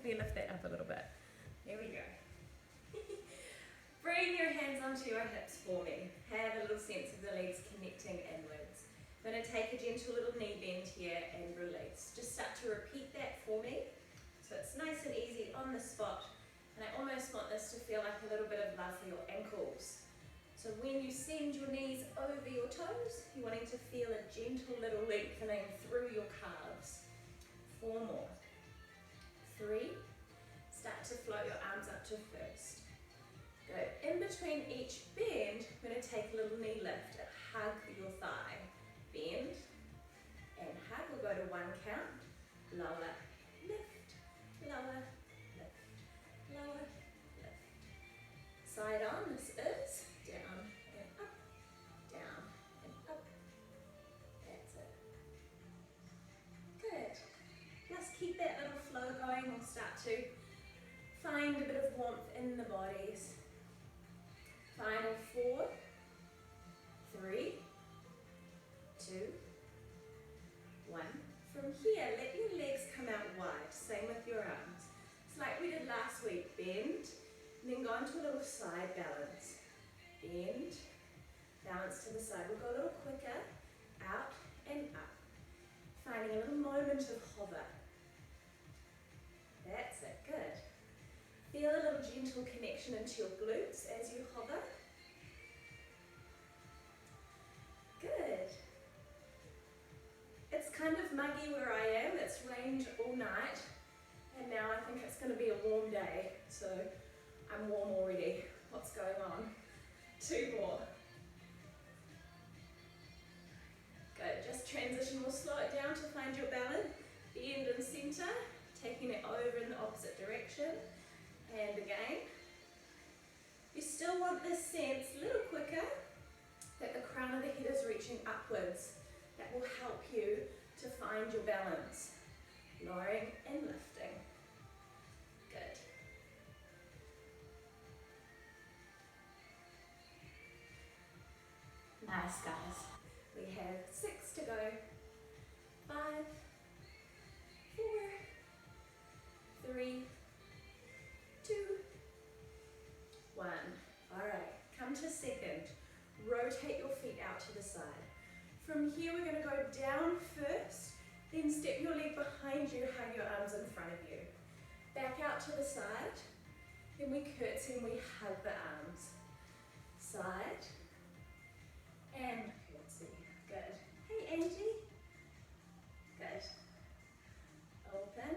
me lift that up a little bit. Here we go. Bring your hands onto your hips for me. Have a little sense of the legs connecting inwards. I'm going to take a gentle little knee bend here and release. Just start to repeat that for me. So it's nice and easy on the spot. And I almost want this to feel like a little bit of love for your ankles. So when you send your knees over your toes, you're wanting to feel a gentle little lengthening through your calves. 4 more. 3. Start to float your arms up to first. Good. In between each bend, I'm going to take a little knee lift and hug your thigh. Bend and hug. We'll go to 1 count. Lower, lift, lower, lift, lower, lift. Side on, this is down and up, down and up. That's it. Good. Just keep that little flow going. We'll start to find a bit of warmth in the bodies. Final 4, 3, 2, 1. From here, let your legs come out wide. Same with your arms. It's like we did last week. Bend, and then go into a little side balance. Bend, balance to the side. We'll go a little quicker. Out and up. Finding a little moment of hover. That's it. Good. Feel a little gentle connection into your glutes as you hover. Good. It's kind of muggy where I am. It's rained all night, and now I think it's going to be a warm day, so I'm warm already. What's going on? 2 more. Good. Just transition. We'll slow it down to find your balance. Bend and center, taking it over in the opposite direction. And again. You still want this sense a little quicker that the crown of the head is reaching upwards. That will help you to find your balance. Lowering and lifting. Good. Nice, guys. We have 6 to go. 5, 4, 3, 2, 1. All right, come to second. Rotate your feet out to the side. From here, we're going to go down first, then step your leg behind you, hug your arms in front of you. Back out to the side, then we curtsy and we hug the arms. Side, and curtsy. Good. Hey, Angie. Good. Open,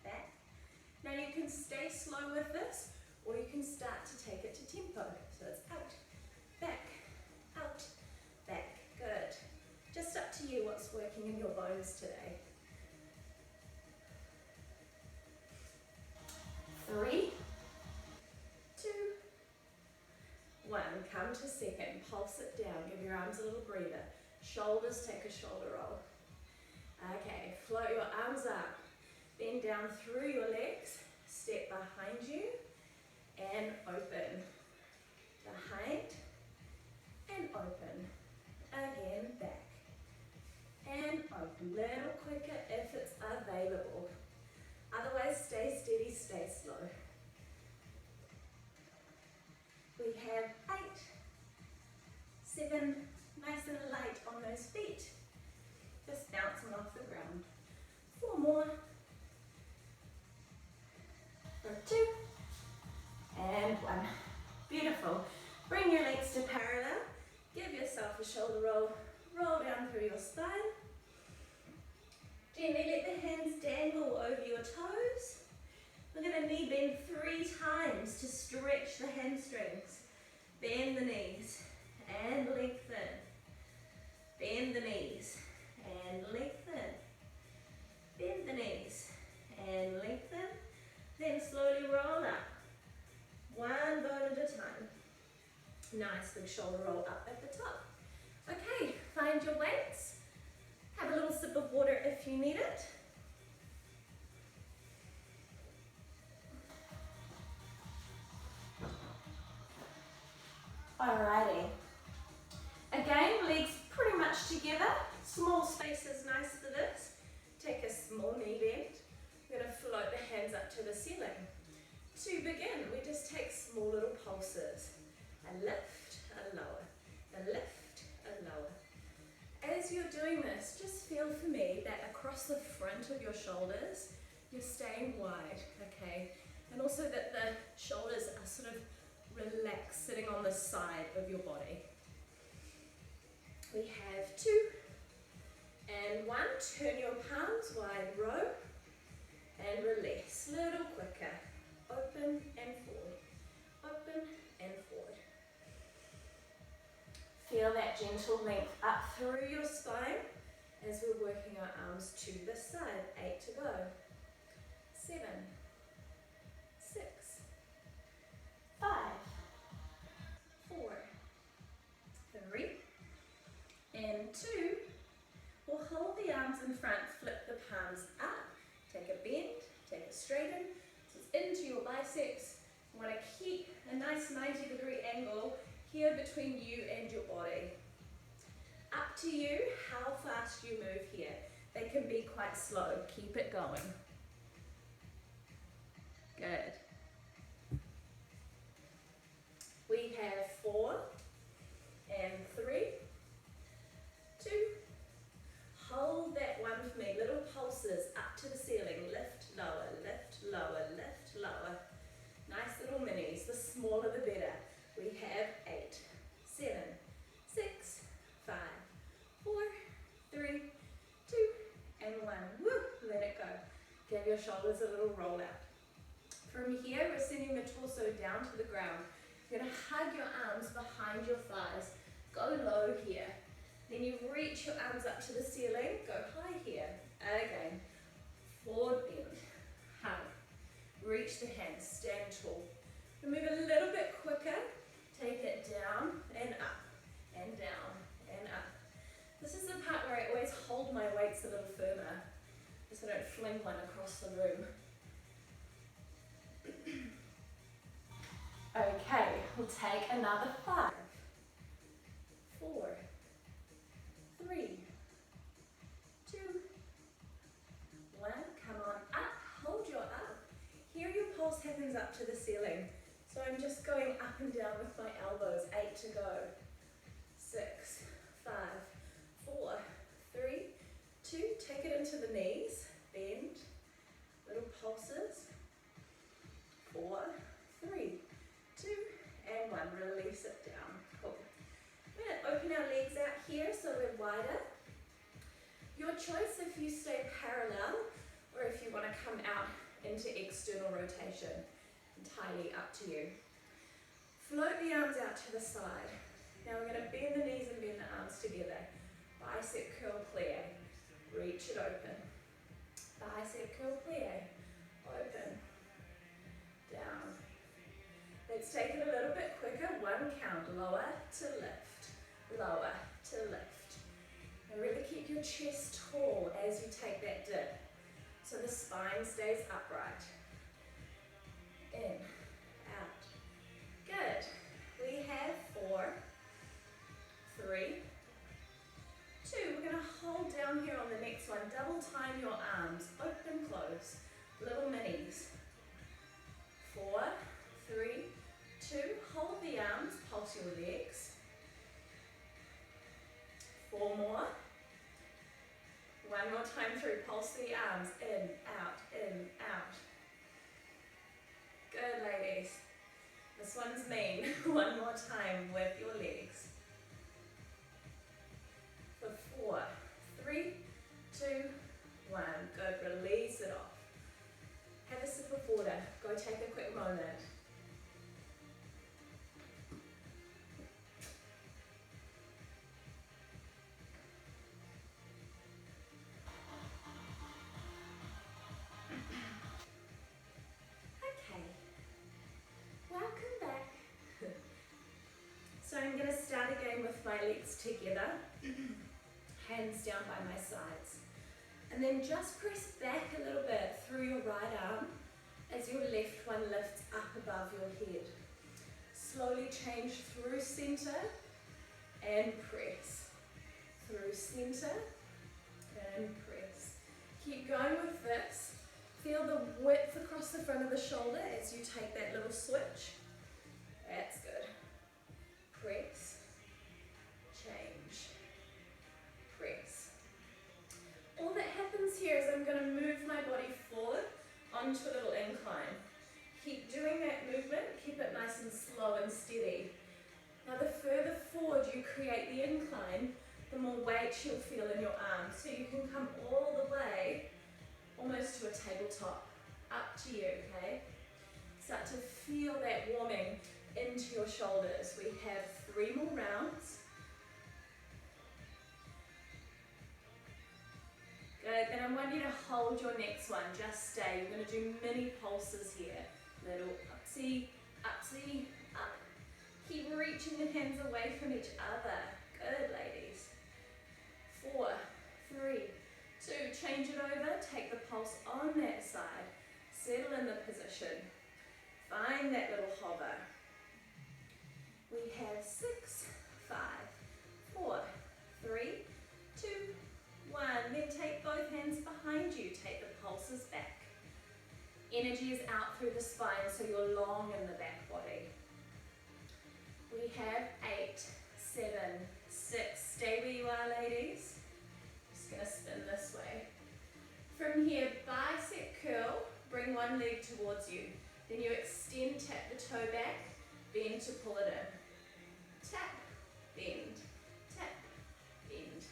back. Now you can stay slow with this, or you can start to take it to tempo. So it's out, back, out, back. Good. Just up to you what's working in your bones today. 3, 2, 1. Come to second. Pulse it down. Give your arms a little breather. Shoulders, take a shoulder roll. Okay, float your arms up. Bend down through your legs. Step behind you and open. Behind and open. Again, back and open. Little quicker if it's available. Otherwise, stay steady, stay slow. We have 8, 7, nice and light on those feet. Just bouncing off the ground. 4 more. 2 and 1. Beautiful. Bring your legs to parallel. Give yourself a shoulder roll. Roll down through your spine. Gently let the hands dangle over your toes. We're going to knee bend 3 times to stretch the hamstrings. Bend the knees and lengthen. Bend the knees and lengthen. Bend the knees and lengthen. Then slowly roll up. 1 bone at a time. Nice big shoulder roll up at the top. Okay, find your weights. Have a little sip of water if you need it. Alrighty. Again, legs pretty much together. Small space is nice for this. Take a small knee bend. We're going to float the hands across the front of your shoulders, you're staying wide, okay? And also that the shoulders are sort of relaxed, sitting on the side of your body. We have 2 and 1. Turn your palms wide, row, and release. Little quicker. Open and forward. Open and forward. Feel that gentle length up through your spine as we're working our arms to the side. 8 to go. 7, 6, 5, 4, 3, and 2. We'll hold the arms in front, flip the palms up, take a bend, take it straighten, so it's into your biceps. You want to keep a nice 90-degree angle here between you and your body. Up to you how fast you move here. They can be quite slow. Keep it going. Good. We have 4 and 3, 2. Hold that one for me. Little pulses up to the ceiling. Lift, lower, lift, lower, lift, lower. Nice little minis. The smaller the better. We have 8, 7, 6, 5, 4, 3, 2, and 1. Woo! Let it go. Give your shoulders a little roll out. From here, we're sending the torso down to the ground. You're going to hug your arms behind your thighs. Go low here. Then you reach your arms up to the ceiling. Go high here. Again. Forward bend. Hug. Reach the hands. Stand tall. Move a little bit quicker. Take it down and up. And down and up. This is the part where I always hold my weights a little firmer, so I don't fling one across the room. Okay, we'll take another 5, 4, 3, 2, 1. Come on up, hold your up. Here your pulse happens up to the ceiling. So I'm just going up and down with my elbows. 8 to go. 6, 5, 4, 3, 2. Take it into the knees. Bend. Little pulses. 4, 3, 2, and 1. Release it down. Cool. We're going to open our legs out here so we're wider. Your choice if you stay parallel or if you want to come out into external rotation. Entirely up to you. Float the arms out to the side. Now we're going to bend the knees and bend the arms together. Bicep curl plie. Reach it open. Bicep curl plie. Open. Down. Let's take it a little bit quicker. 1 count. Lower to lift. Lower to lift. And really keep your chest tall as you take that dip, so the spine stays upright. In, out. Good. We have 4, 3, 2. We're going to hold down here on the next one. Double time your arms. Open, close. Little minis. 4, 3, 2. Hold the arms. Pulse your legs. 4 more. 1 more time through. Pulse the arms. In, out, in, out. Good, ladies. This one's mean. 1 more time with your legs. For 4, 3, 2, 1. Good. Release it off. Have a sip of water. Go take a quick moment. So I'm going to start again with my legs together, hands down by my sides. And then just press back a little bit through your right arm as your left one lifts up above your head. Slowly change through center and press. Through center and press. Keep going with this. Feel the width across the front of the shoulder as you take that little switch. That's good. Press, change, press. All that happens here onto a little incline. Keep doing that movement, keep it nice and slow and steady. Now the further forward you create the incline, the more weight you'll feel in your arms. So you can come all the way, almost to a tabletop. Up to you, okay? Start to feel that warming into your shoulders. We have 3 more rounds. Good, then I want you to hold your next one, just stay. You're going to do mini pulses here. Little upsy, upsy, up. Keep reaching the hands away from each other. Good, ladies. 4, 3, 2, change it over, take the pulse on that side. Settle in the position. Find that little hover. We have 6, 5, 4, 3, 2, 1. Then take both hands behind you. Take the pulses back. Energy is out through the spine, so you're long in the back body. We have 8, 7, 6. Stay where you are, ladies. Just going to spin this way. From here, bicep curl. Bring one leg towards you. Then you extend, tap the toe back, bend to pull it in. Tap, bend, tap, bend.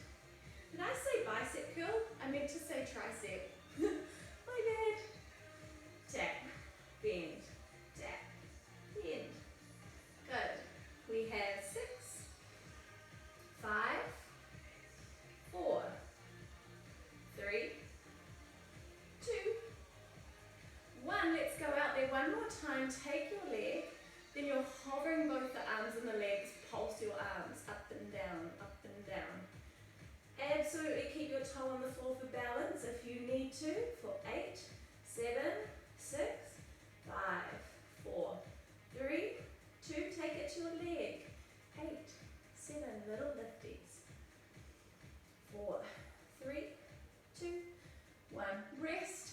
Did I say bicep curl? I meant to say tricep. My bad. Tap, bend, tap, bend. Good. We have 6, 5, 4, 3, 2, 1. Let's go out there one more time. Take your leg, then you're hovering both the arms and the legs. Pulse your arms up and down, up and down. Absolutely keep your toe on the floor for balance if you need to. For 8, 7, 6, 5, 4, 3, 2. Take it to your leg. 8, 7. Little lifties. 4, 3, 2, 1. Rest.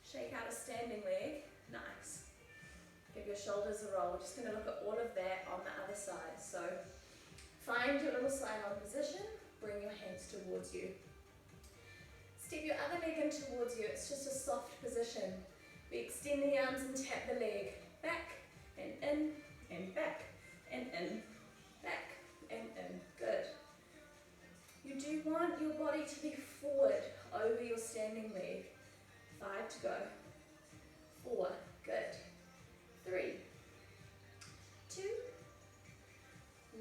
Shake out a standing leg. Nice. Give your shoulders a roll. We're just going to look at all of that on the other side. So find your little slide on position. Bring your hands towards you. Step your other leg in towards you. It's just a soft position. We extend the arms and tap the leg. Back and in and back and in. Back and in. Good. You do want your body to be forward over your standing leg. 5 to go. 4. Good. 3, 2,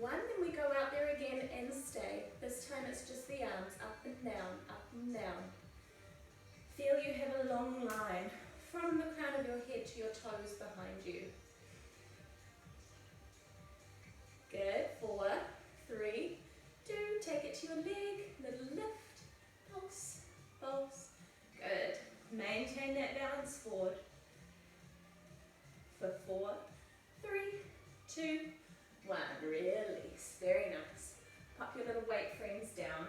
1. Then we go out there again and stay. This time it's just the arms up and down, up and down. Feel you have a long line from the crown of your head to your toes behind you. Good. 4, 3, 2. Take it to your leg. Little lift. Pulse. Pulse. Good. Maintain that balance forward. For 4, 3, 2, 1. Release. Very nice. Pop your little weight frames down.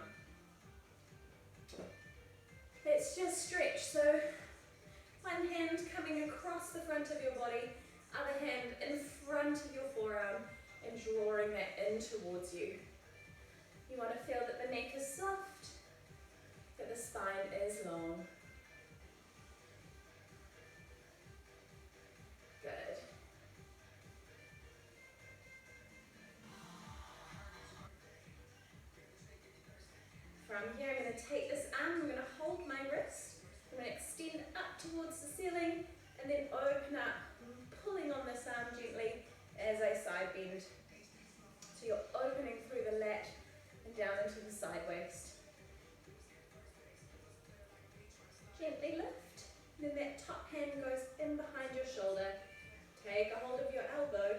Let's just stretch. So one hand coming across the front of your body, other hand in front of your forearm and drawing that in towards you. You want to feel that the neck is soft, that the spine is long. Good. From here, I'm going to take this arm, I'm going to hold my wrist, I'm going to extend up towards the ceiling, and then open up, pulling on this arm gently as I side bend. So you're opening through the lat and down into the side waist. Gently lift, then that top hand goes in behind your shoulder. Take a hold of your elbow,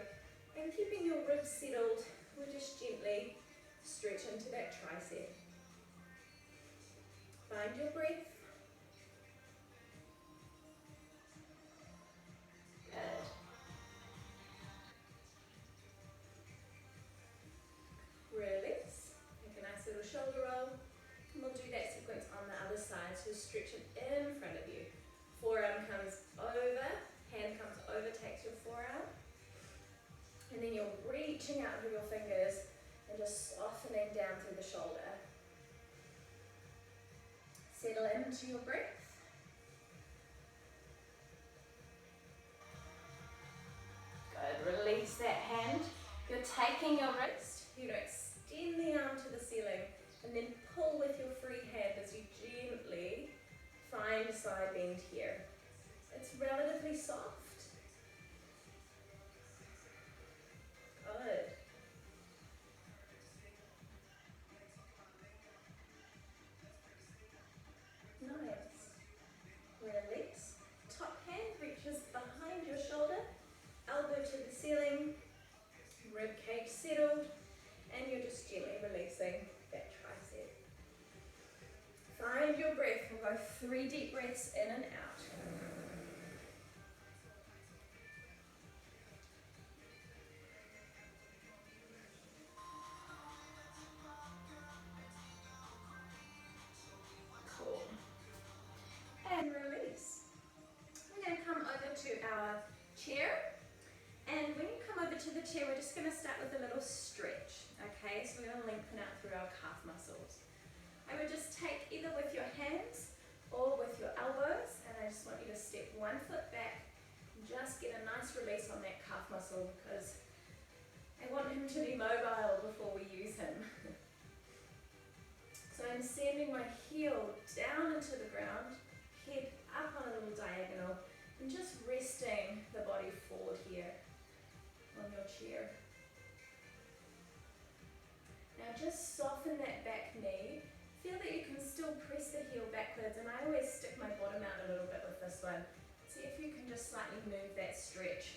and keeping your ribs settled, we'll just gently stretch into that tricep. Find your breath. Good. Release. Make a nice little shoulder roll. And we'll do that sequence on the other side. So stretch it in front of you. Forearm comes over, hand comes over, takes your forearm. And then you're reaching out through your fingers and just softening down through the shoulder. Settle into your breath. taking your wrist, you're going to extend the arm to the ceiling and then pull with your free hand as you gently find side bend here. It's relatively soft. Good. Nice. Release. Top hand reaches behind your shoulder, elbow to the ceiling, rib cage settled, and you're just gently releasing that tricep. Find your breath. We'll go 3 deep breaths in and out. Cool. And release. We're going to come over to our chair. And when you come over to the chair, we're just going to start with a little stretch. Okay, so we're going to lengthen out through our calf muscles. I would just take either with your hands or with your elbows, and I just want you to step 1 foot back and just get a nice release on that calf muscle because I want him to be mobile before we use him. So I'm sending my heel down into the ground, head up on a little diagonal, and just resting the body forward here on your chair. Now just soften that back knee. Feel that you can still press the heel backwards, and I always stick my bottom out a little bit with this one. See if you can just slightly move that stretch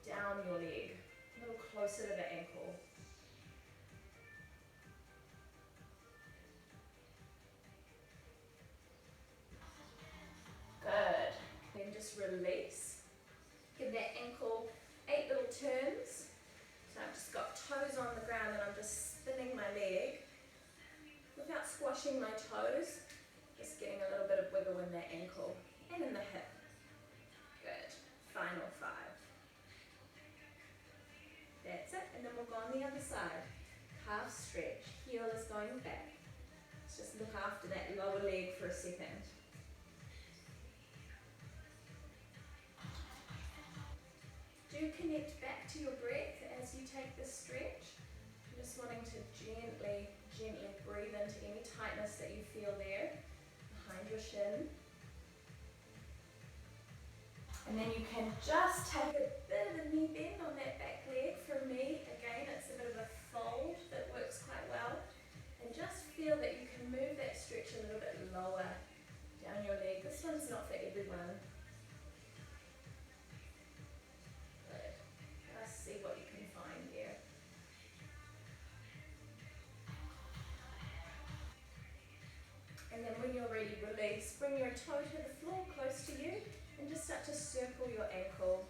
down your leg, a little closer to the ankle. Good. Then just release. Give that ankle 8 little turns. So I've just got toes on the ground and I'm just spinning my leg without squashing my toes. Just getting a little bit of wiggle in that ankle and in the hip. Good. Final 5. That's it. And then we'll go on the other side. Calf stretch. Heel is going back. Let's just look after that lower leg for a second. Do connect back to your breath as you take this stretch. I'm just wanting to gently breathe into any tightness that you feel there behind your shin. And then you can just take a bit of a knee bend on that back leg. For me, again, it's a bit of a fold that works quite well. And just feel that you can move that stretch a little bit lower down your leg. This one's not for everyone. See what you can find here. And then when you're ready, release. Bring your toe to the floor close to you and just start to circle your ankle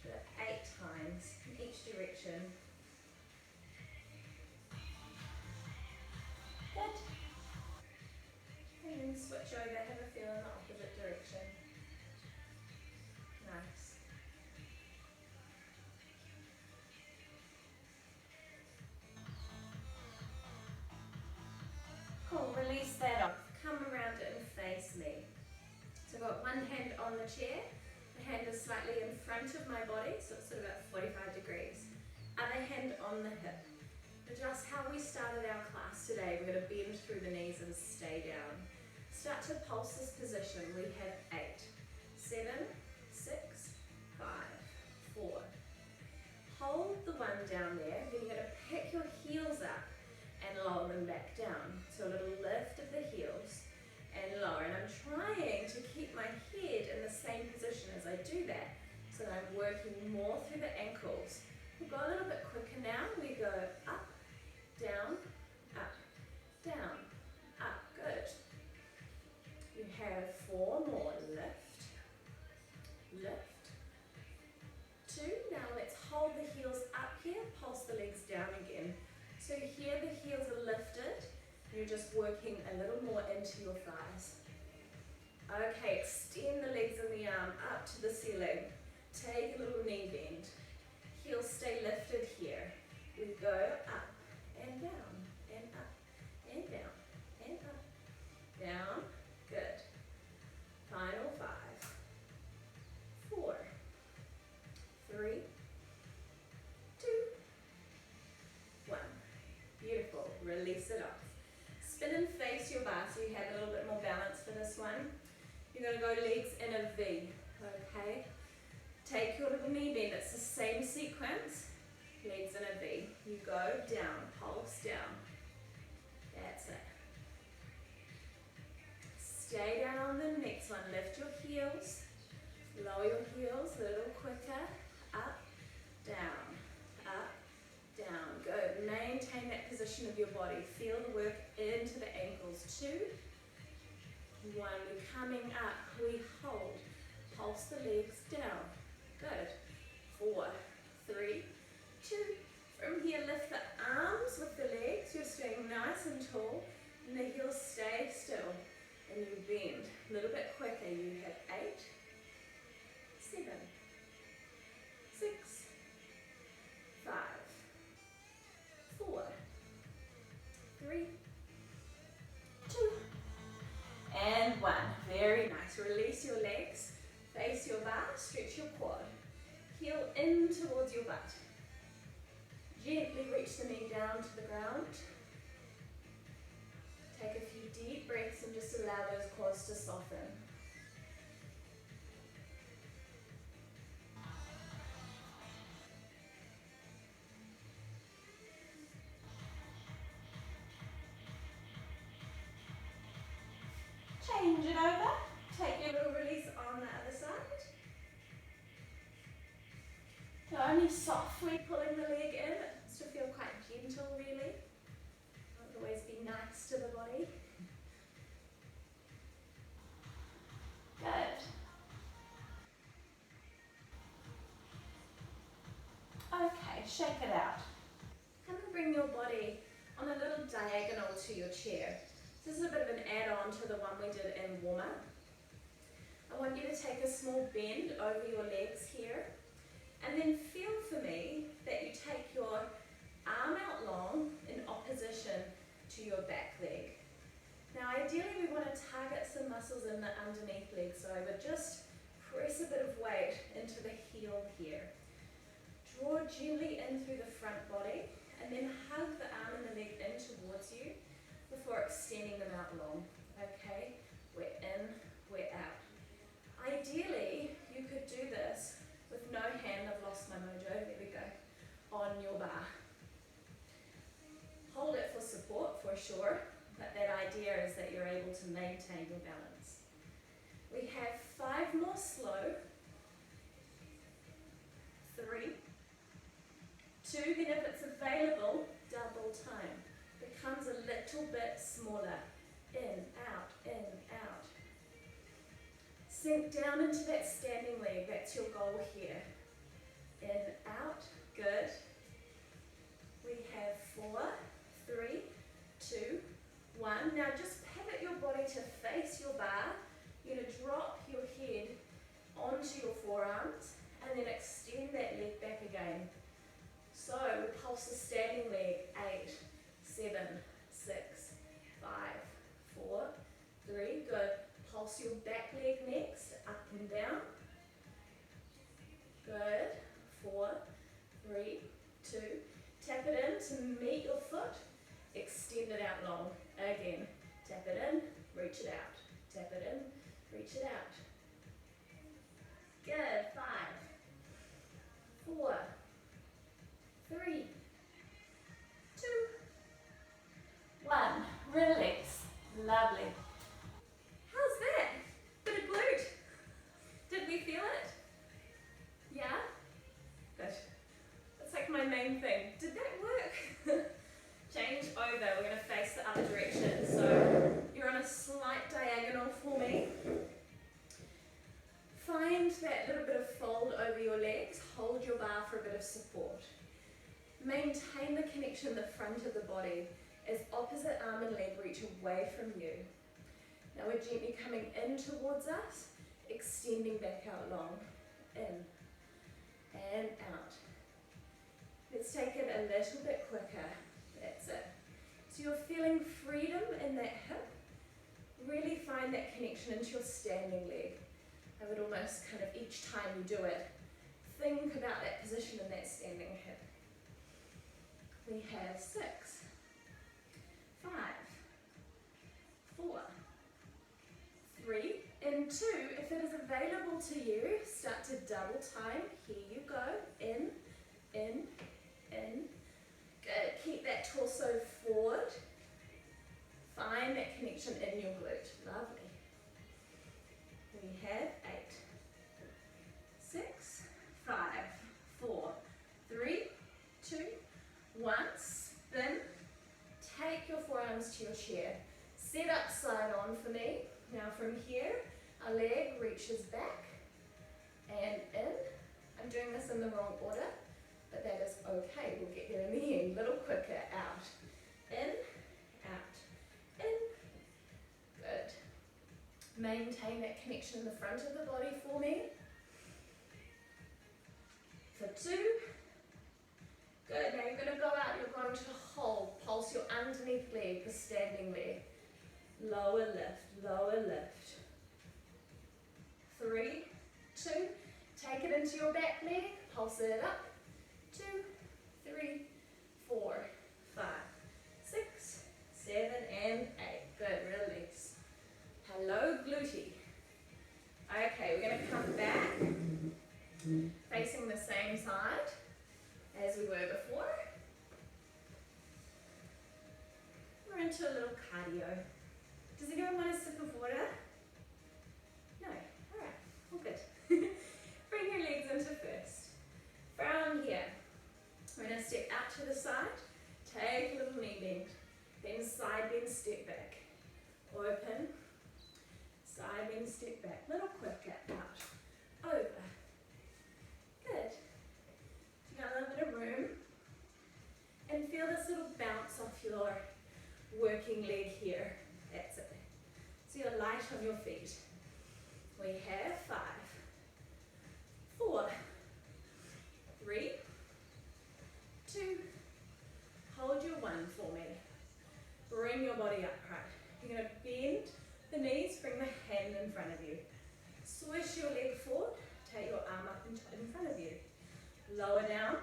8 times in each direction. Good. And then switch over, have a feel in the opposite direction. Nice. Cool, release that off. Come around and face me. So I've got one hand on the chair. The hand is slightly in front of my body, so it's sort of about 45 degrees. Other hand on the hip. Just how we started our class today, we're going to bend through the knees and stay down. Start to pulse this position. We have 8, 7, 6, 5, 4. Hold the one down there, then you're going to pick your heels up and lower them back down. So a little lift of the heels and lower. And I'm trying to keep my head in the same position as I do that, so that I'm working more through the ankles. We'll go a little bit quicker now. We go up, down, up, down, up. Good. You have 4 more. Lift, lift, 2. Now let's hold the heels up here, pulse the legs down again. So here the heels are lifted, you're just working a little more into your thighs. Okay, extend the legs and the arm up to the ceiling. Take a little knee bend. Heels stay lifted here. We go up and down, and up, and down, and up, down. Good. Final 5, 4, 3, 2, this one. You're going to go legs in a V, okay? Take your little knee bend, it's the same sequence, legs in a V. You go down, pulse down. That's it. Stay down on the next one. Lift your heels, lower your heels a little quicker. Up, down, up, down. Good. Maintain that position of your body. Feel the work into the ankles. 2, 1. We're coming up. We hold. Pulse the legs down. Good. 4, 3, 2. From here, lift the arms with the legs. You're staying nice and tall. And the heels stay still. And you bend. A little bit quicker. You have 8, 7, 6, 5, 4, 3, 2, and 1. Very nice. Release your legs. Face your bar. Stretch your quad. Heel in towards your butt. Gently reach the knee down to the ground. Take a few deep breaths and just allow those quads to soften. Change it over. Take your little release on the other side. You're only softly pulling the leg in. It has to feel quite gentle, really. Not always be nice to the body. Good. Okay, shake it out. Come and bring your body on a little diagonal to your chair. This is a bit of an add-on to the one we did in warm-up. I want you to take a small bend over your legs here, and then feel for me that you take your arm out long in opposition to your back leg. Now ideally we want to target some muscles in the underneath leg, so I would just press a bit of weight into the heel here. Draw gently in through the front body, and then hug the arm and the leg in towards you before extending them out long. Okay, we're in, we're out. Ideally, you could do this with no hand. I've lost my mojo, there we go, on your bar. Hold it for support for sure, but that idea is that you're able to maintain your balance. We have 5 more slow. 3, 2, then if it's available, double time. Becomes a little bit smaller. In, out, out. Sink down into that standing leg. That's your goal here. In, out. Good. We have 4, 3, 2, 1. Now just pivot your body to face your bar. You're going to drop your head onto your forearms and then extend that leg back again. So we pulse the standing leg. 8, 7, 6, 5, 4, 3. Good. Pulse your back leg next. Up and down. Good. 4, 3, 2. Tap it in to meet your foot. Extend it out long. Again. Tap it in. Reach it out. Tap it in. Reach it out. Good. 5, 4, 3, 2, 1. Release. Lovely. How's that? Bit of glute. Did we feel it? Yeah? Good. That's like my main thing. Did that work? Change over. We're going to face the other direction. So you're on a slight diagonal for me. Find that little bit of fold over your legs. Hold your bar for a bit of support. Maintain the connection in the front of the body as opposite arm and leg reach away from you. Now we're gently coming in towards us, extending back out long. In and out. Let's take it a little bit quicker. That's it. So you're feeling freedom in that hip. Really find that connection into your standing leg. I would almost kind of each time you do it, think about that position in that standing hip. We have 6, 5, 4, two, if it is available to you, start to double time. Here you go. In, in, in. Good. Keep that torso forward. Find that connection in your glute. Lovely. We have 8, 6, 5, 4, 3, 2, 1. Spin. Take your forearms to your chair. Sit up side on for me. Now from here, our leg reaches back and in. I'm doing this in the wrong order, but that is okay. We'll get there in the end. A little quicker. Out. In. Out. In. Good. Maintain that connection in the front of the body for me. For 2. Good. Now you're going to go out. You're going to hold. Pulse your underneath leg, the standing leg. Lower lift. Lower lift. 3, 2. Take it into your back leg. Pulse it up. 2, 3, 4, 5, 6, 7, and 8. Good. Release. Hello, glute. Okay, we're going to come back, facing the same side as we were before. We're into a little cardio. Does anyone want a sip of water? No? Alright, all good. Bring your legs into first. From here, we're going to step out to the side, take a little knee bend, then side bend, step back. Open, side bend, step back. Little quicker, out, over. Good. You got a little bit of room. And feel this little bounce off your working leg here. That's it. So you're light on your feet. We have 5, 4, 3, 2, hold your 1 for me. Bring your body upright. You're going to bend the knees, bring the hand in front of you. Swish your leg forward, take your arm up in front of you. Lower down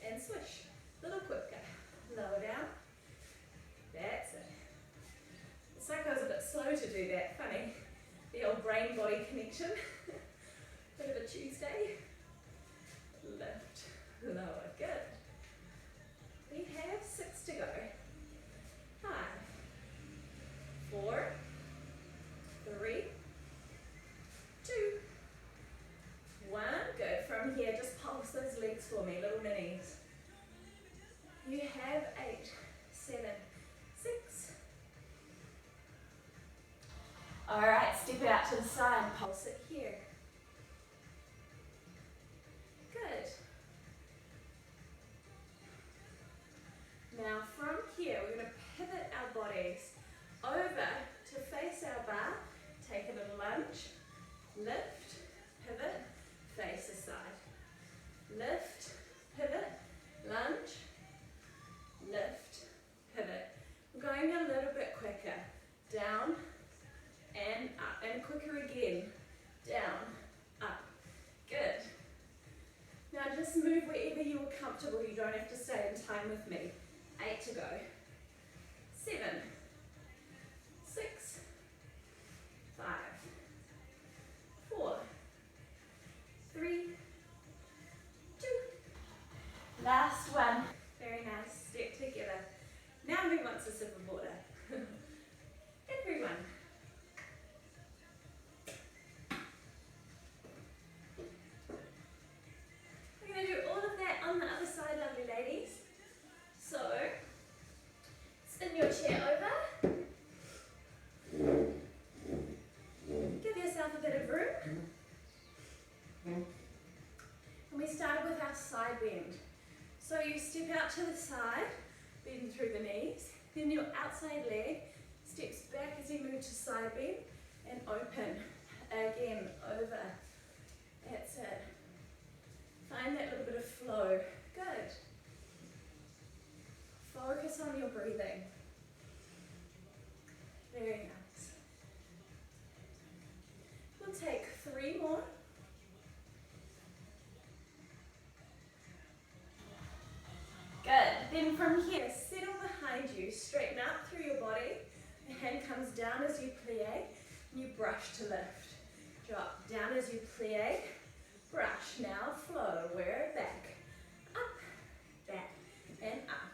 and swish. A little quicker. Lower down. That's it. It's like I was a bit slow to do that. Funny. The old brain-body connection. Bit of a Tuesday. Lift. Lower. Good. We have 6 to go. 5, 4, 3, 2, 1. Good. From here, just pulse those legs for me, little minis. You have 8, 7, 6. All right, step it out to the side, pulse it here. Good. Now from here, we're going to pivot our bodies over to face our bar. Take a little lunge. Lift, pivot, face aside. Lift, pivot, lunge. Lift, pivot. We're going a little bit quicker. Down and up. And quicker again. Down, up. Good. Now just move wherever you are comfortable. You don't have to stay in time with me. 8 to go. 7, 6, 5, 4, 3, 2. Last one. Very nice. Step together. Now who wants a sip of water? Everyone. We're going to do all of that on the other side, lovely ladies. So, spin your chair over. Give yourself a bit of room. And we started with our side bend. So you step out to the side, bend through the knees, then your outside leg steps back as you move to side bend and open. Again, over. That's it. Find that little bit of flow. Good. Focus on your breathing. Very nice. We'll take 3 more. Good. Then from here, settle behind you. Straighten up through your body. The hand comes down as you plie. You brush to lift. Drop down as you plie. Brush, now flow, wear it back. Up, back, and up.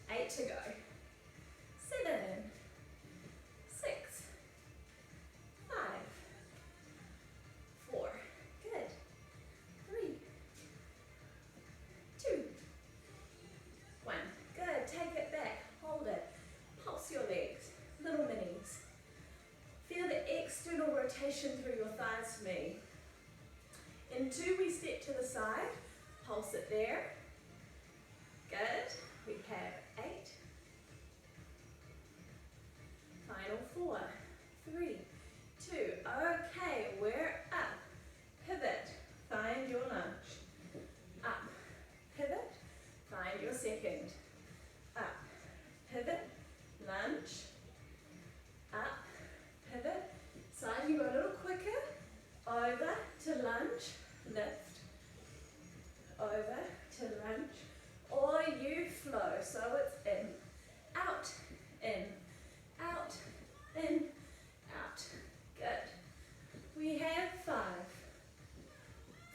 8 to go. 7, 6, 5, 4, good. 3, 2, 1, good. Take it back, hold it. Pulse your legs, little minis. Feel the external rotation through your thighs for me. In 2, we step to the side, pulse it there. Good. We have 8. Final 4, 3, 2. Okay, we're up. Pivot, find your lunge. Up, pivot, find your second. Up, pivot, lunge. Up, pivot. Side, you go a little quicker. Over to lunge, lift. Over to lunge. Or you flow, so it's in, out, in, out, in, out. Good. We have 5,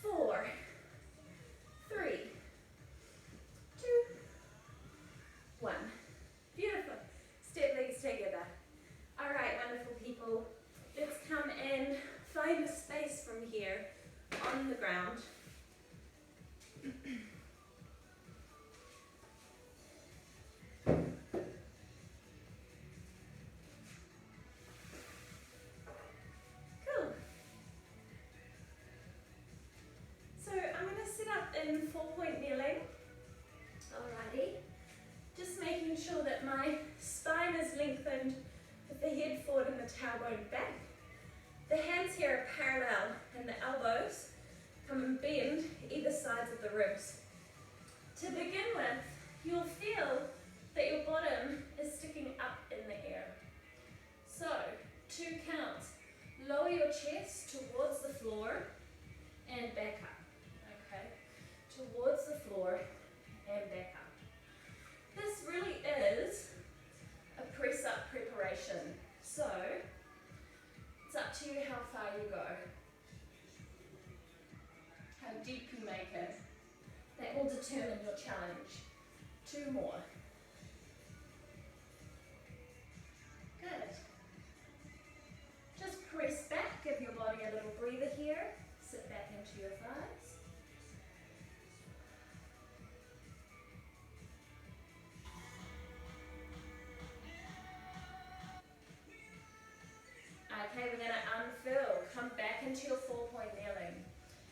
4, 3, 2, 1. Beautiful. Step legs together. All right, wonderful people. Let's come and find a space from here on the ground. Cool. So I'm going to sit up in 4-point kneeling. Alrighty. Just making sure that my spine is lengthened with the head forward and the tailbone back. The hands here are parallel and the elbows come and bend either sides of the ribs. To begin with, you'll feel that your bottom is sticking up in the air. So, 2 counts. Lower your chest towards the floor and back up. Okay? Towards the floor and back up. This really is a press-up preparation. So, it's up to you how far you go. How deep you make it. That will determine your challenge. 2 more. Good. Just press back, give your body a little breather here. Sit back into your thighs. Okay, we're going to unfurl. Come back into your 4-point kneeling.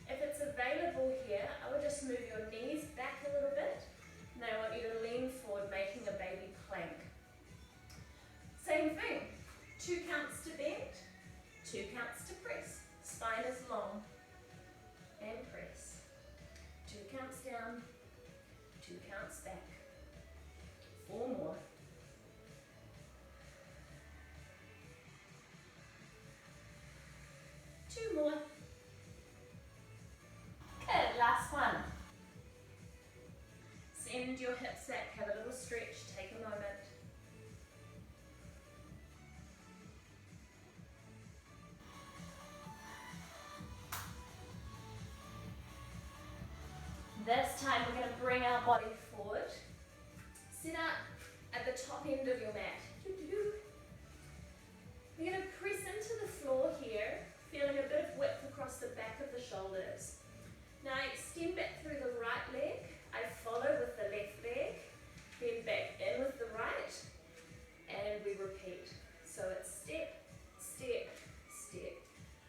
If it's available here, I would just move your knees back a little bit. Now I want you to lean forward, making a baby plank. Same thing. 2 counts to bend, 2 counts to press. Spine is long. And press. 2 counts down, 2 counts back. 4 more. Two more. Good, last one. Send your hips back, have a little stretch, take a moment. This time we're going to bring our body forward. Sit up at the top end of your mat. We're going to press into the floor here, feeling a bit of width across the back of the shoulders. Now I extend back through the right leg, I follow with the left leg, then back in with the right, and we repeat. So it's step, step, step,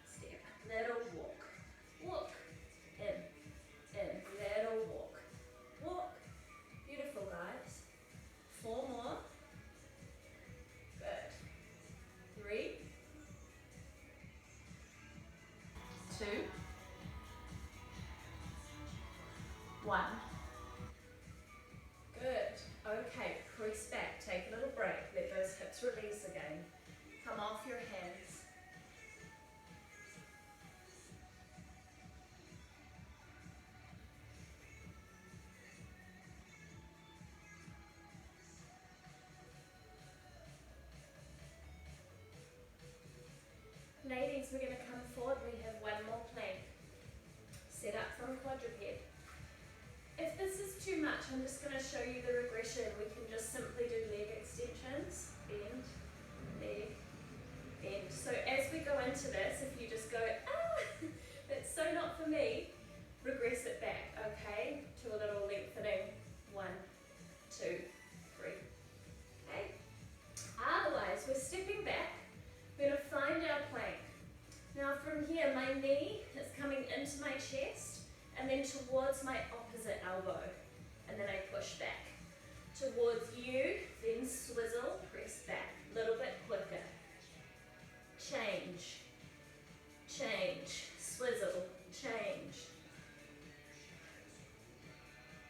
step. Little walk, walk, in, little walk, walk. Beautiful, guys. 4 more. Good. 3, 2, 1. Good. Okay, press back. Take a little break. Let those hips release again. Come off your hands. Ladies, legs, we're going to come forward. We have one more plank. Set up from quadruped. If this is too much, I'm just going to show you the regression. We can just simply do leg extensions, bend, leg, bend. So as we go into this, if you just go, that's so not for me, regress it back, okay, to a little lengthening. 1, 2, 3. Okay. Otherwise, we're stepping back. We're going to find our plank. Now from here, my knee is coming into my chest and then towards my opposite elbow. And then I push back. Towards you, then swizzle, press back. A little bit quicker. Change. Change. Swizzle. Change.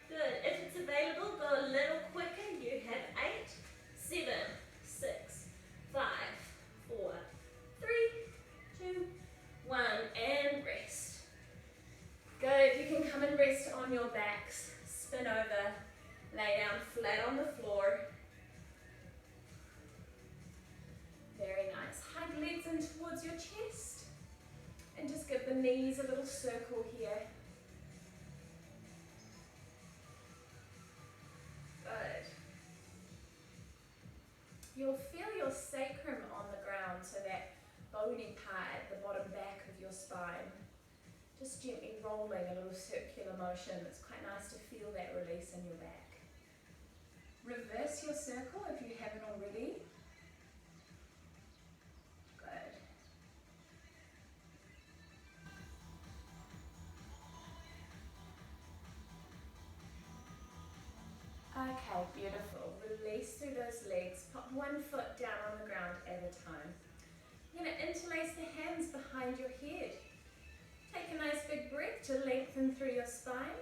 Good. If it's available, go a little quicker. You have 8, 7, 6, 5, 4, 3, 2, 1, and rest. Good. You can come and rest on your backs. Spin over. Lay down flat on the floor. Very nice. Hug legs in towards your chest. And just give the knees a little circle here. Good. You'll feel your sacrum on the ground, so that bony part at the bottom back of your spine. Just gently rolling a little circular motion. It's quite nice to feel that release in your back. Reverse your circle if you haven't already. Good. Okay, beautiful. Release through those legs. Put one foot down on the ground at a time. You're going to interlace the hands behind your head. Take a nice big breath to lengthen through your spine.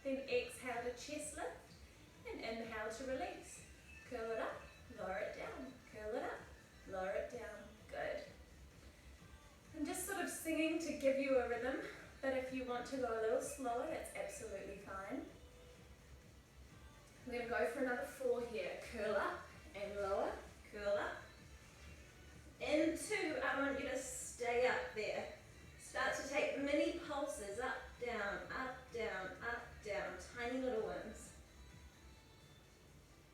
Then exhale to chest lift. And inhale to release. Curl it up, lower it down. Curl it up, lower it down. Good. I'm just sort of singing to give you a rhythm, but if you want to go a little slower, that's absolutely fine. We're going to go for another 4 here. Curl up and lower. Curl up. In 2, I want you to stay up there. Start to take mini pulses up, down, up, down, up, down. Tiny little ones.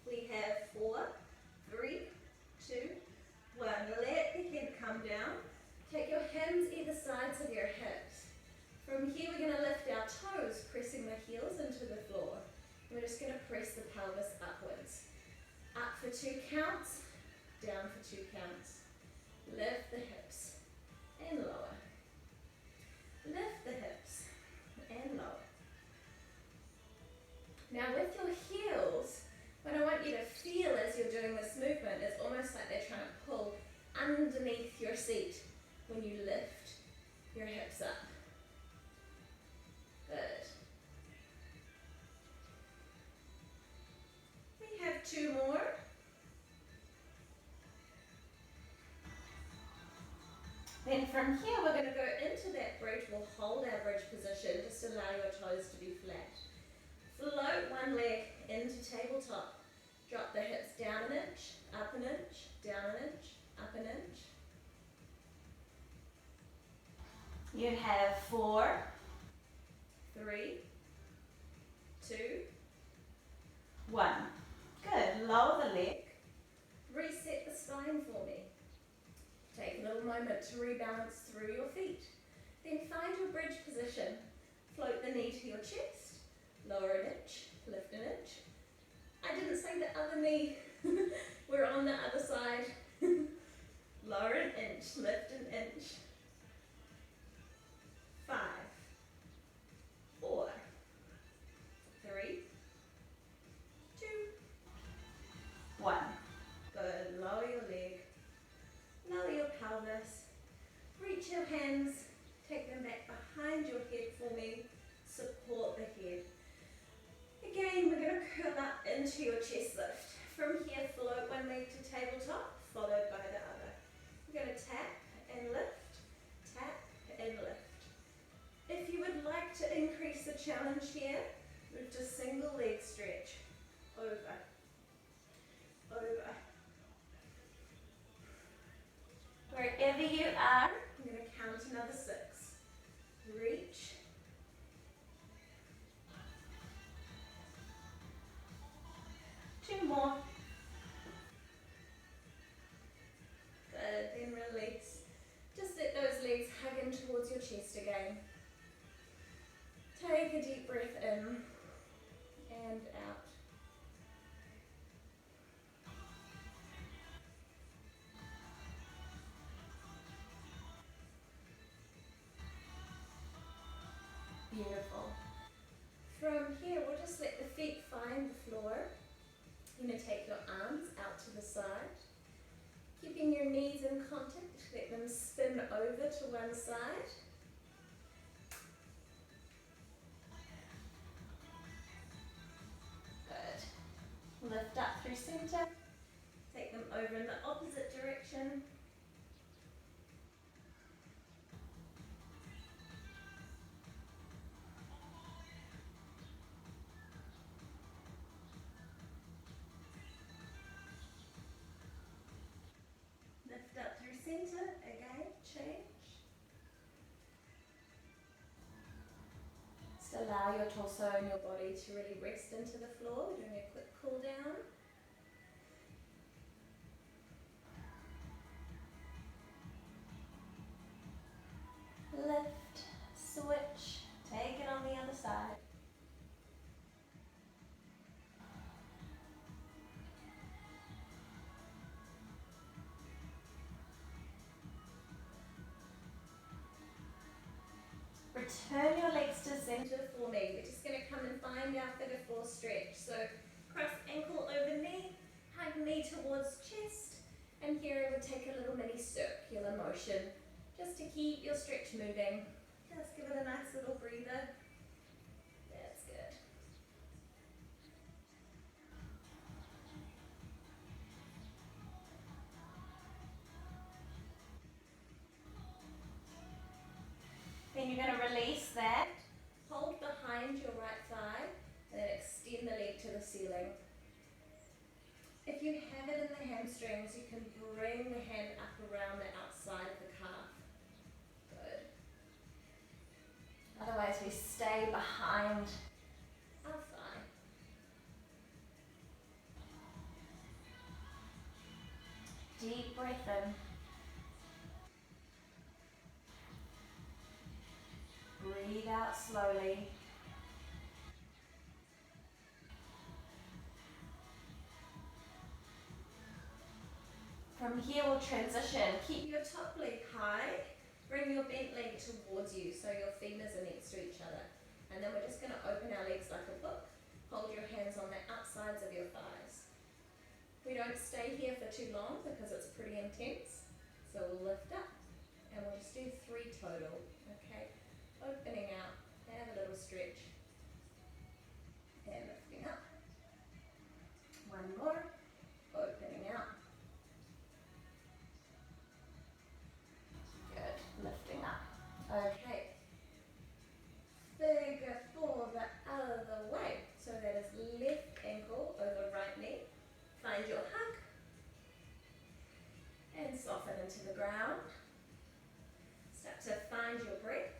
We have 4, 3, 2, 1. Let the head come down. Take your hands either sides of your hips. From here, we're going to lift our toes, pressing the heels into the floor. We're just going to press the pelvis upwards. Up for 2 counts, down for 2 counts. Lift the hips and lower. Lift the hips and lower. Now with your heels, what I want you to feel as you're doing this movement is almost like they're trying to pull underneath your seat when you lift your hips up. Good. We have 2 more. Then from here we're going to go into that bridge. We'll hold our bridge position. Just allow your toes to be flat. Float one leg into tabletop. Drop the hips down an inch, up an inch, down an inch, up an inch. You have 4, 3, 2, 1. Good. Lower the leg. Reset the spine for me. Take a little moment to rebalance through your feet. Then find your bridge position. Float the knee to your chest. Lower an inch, lift an inch. I didn't say the other knee. We're on the other side. Lower an inch, lift an inch. 5, 4, 3, 2, 1. Good. Lower your leg. Lower your pelvis. Reach your hands. Take them back behind your head for me. Support the head. Again, we're going to curl up into your chest lift. From here, float one leg to tabletop, followed by the other. We're going to tap and lift, tap and lift. If you would like to increase the challenge here, move to single leg stretch. Over, over. Wherever you are, I'm going to count From here, we'll just let the feet find the floor. You're going to take your arms out to the side, keeping your knees in contact. Let them spin over to one side. Good. Lift up through center. Take them over in the opposite direction. Lift up through center, again, change. Just allow your torso and your body to really rest into the floor. We're doing a quick cool down. Lift, switch, take it on the other side. Return your legs to center for me. We're just going to come and find our figure four stretch. So cross ankle over knee, hug knee towards chest, and here we'll take a little mini circular motion just to keep your stretch moving. Just give it a nice little breather. That's good. Then you're going to release that. Hold behind your right thigh and then extend the leg to the ceiling. If you have it in the hamstrings, you can bring the hand up around the outside of the calf. Good. Otherwise, we stay behind our thigh. Deep breath in. Breathe out slowly. From here we'll transition. Keep your top leg high. Bring your bent leg towards you so your femurs are next to each other. And then we're just going to open our legs like a book. Hold your hands on the outsides of your thighs. We don't stay here for too long because it's pretty intense. So we'll lift up and we'll just do 3 total. Okay? Opening out, have a little stretch, and lifting up. 1 more, opening out. Good, lifting up. Okay, figure 4 the other way. So that is left ankle over right knee. Find your hug, and soften into the ground. Start to find your breath.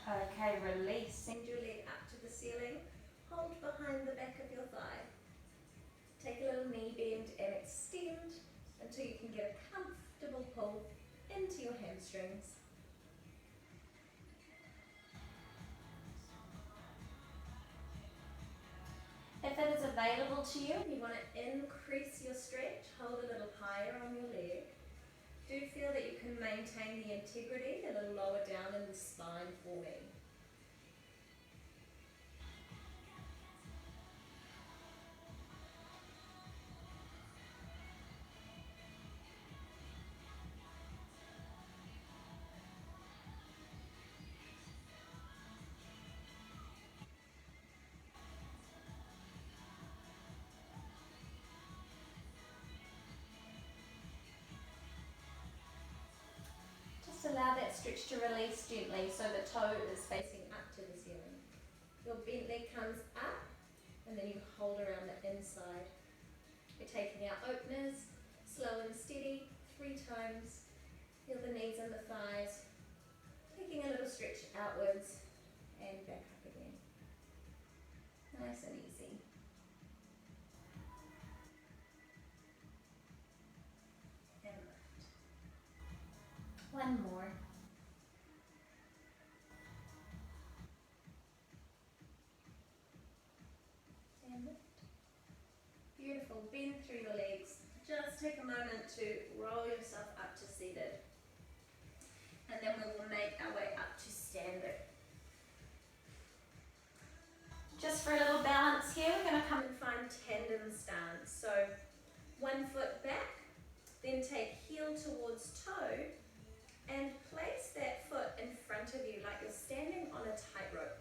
Okay, release. Send your leg up to the ceiling. Hold behind the back of your thigh. Take a little knee bend and extend until you can get a comfortable pull into your hamstrings. If it is available to you, you want to increase your stretch, hold a little higher on your leg. Do feel that you can maintain the integrity a little lower down in the spine for me. Just allow that stretch to release gently so the toe is facing up to the ceiling. Your bent leg comes up and then you hold around the inside. We're taking our openers, slow and steady, 3 times. Feel the knees and the thighs. Taking a little stretch outwards and back up again. Nice and easy. And lift. One more. And lift. Beautiful. Bend through the legs. Just take a moment to roll yourself up to seated. And then we will make our way up to standing. Just for a little balance here, we're going to come and find tandem stance. So 1 foot back, then take heel towards toe and place that foot in front of you like you're standing on a tightrope.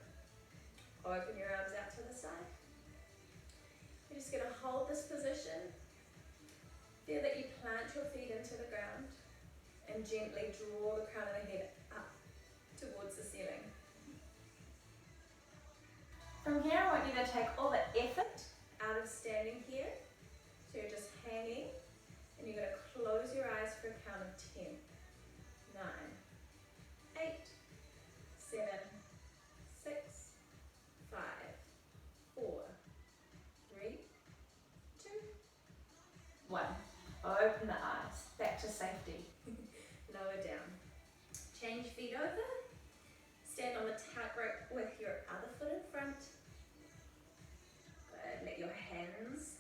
Open your arms out to the side. You're just going to hold this position. Feel that you plant your feet into the ground and gently draw the crown of the head up towards the ceiling. From here, I want you to take all the effort out of standing here. So you're just hanging, and you're going to close your eyes for a count of 10, 9, 8, 7, 6, 5, 4, 3, 2, 1. Open the eyes, back to safety. Lower down. Change feet over. Stand on the tightrope with your other foot in front. Good. Let your hands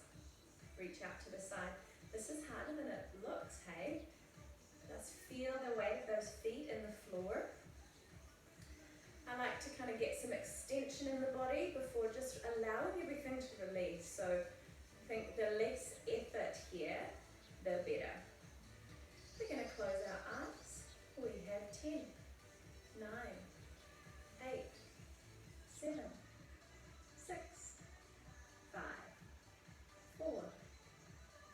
reach out to the side. This is harder than it looks, hey? Just feel the weight of those feet in the floor. I like to kind of get some extension in the body before just allowing everything to release. So I think the less effort here, the better. We're going to close our eyes. We have 10, 9, 8, 7, 6, 5, 4,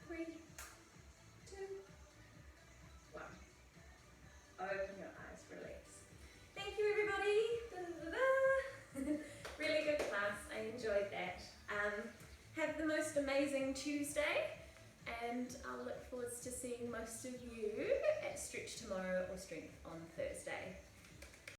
3, 2, 1. Open your eyes, release. Thank you, everybody. Really good class. I enjoyed that. Have the most amazing Tuesday. And I'll look forward to seeing most of you at Stretch tomorrow or Strength on Thursday.